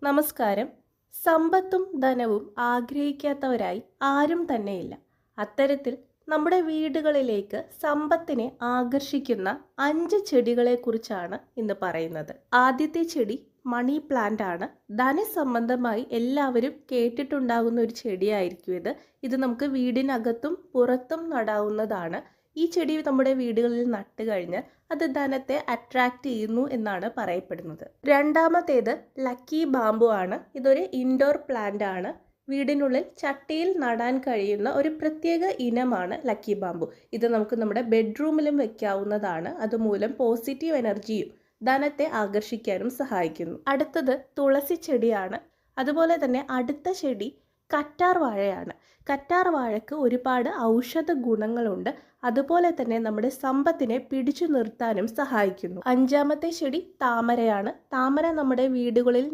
നമസ്കാരം. സമ്പത്തും ധനവും ആഗ്രഹിക്കാത്തവരായി ആരും തന്നെയില്ല. അത്തരത്തിൽ നമ്മുടെ വീടുകളിലേക്ക് സമ്പത്തിനെ ആകർഷിക്കുന്ന 5 ചെടികളെക്കുറിച്ചാണ് ഇന്ന് പറയുന്നത്. ആദ്യത്തെ ചെടി മണി പ്ലാന്റ് ആണ്. ധനസംബന്ധമായി എല്ലാവരും കേട്ടിട്ടുണ്ടാകുന്ന ഒരു ചെടിയായിരിക്കും ഇത്. ഇത് നമുക്ക് വീടിനകത്തും പുറത്തും നടാവുന്നതാണ്. ഈ ചെടി നമ്മുടെ വീടുകളിൽ നട്ട് കഴിഞ്ഞാൽ അത് ധനത്തെ അട്രാക്റ്റ് ചെയ്യുന്നു എന്നാണ് പറയപ്പെടുന്നത്. രണ്ടാമത്തേത് ലക്കി ബാമ്പു ആണ്. ഇതൊരു ഇൻഡോർ പ്ലാന്റ് ആണ്. വീടിനുള്ളിൽ ചട്ടിയിൽ നടാൻ കഴിയുന്ന ഒരു പ്രത്യേക ഇനമാണ് ലക്കി ബാമ്പു. ഇത് നമുക്ക് നമ്മുടെ ബെഡ്റൂമിലും വെക്കാവുന്നതാണ്. അതുമൂലം പോസിറ്റീവ് എനർജിയും ധനത്തെ ആകർഷിക്കാനും സഹായിക്കുന്നു. അടുത്തത് തുളസി ചെടിയാണ്. അതുപോലെ തന്നെ അടുത്ത ചെടി കറ്റാർ വാഴയാണ്. കറ്റാർ വാഴയ്ക്ക് ഒരുപാട് ഔഷധ ഗുണങ്ങളുണ്ട്. അതുപോലെ തന്നെ നമ്മുടെ സമ്പത്തിനെ പിടിച്ചു നിർത്താനും സഹായിക്കുന്നു. അഞ്ചാമത്തെ ചെടി താമരയാണ്. താമര നമ്മുടെ വീടുകളിൽ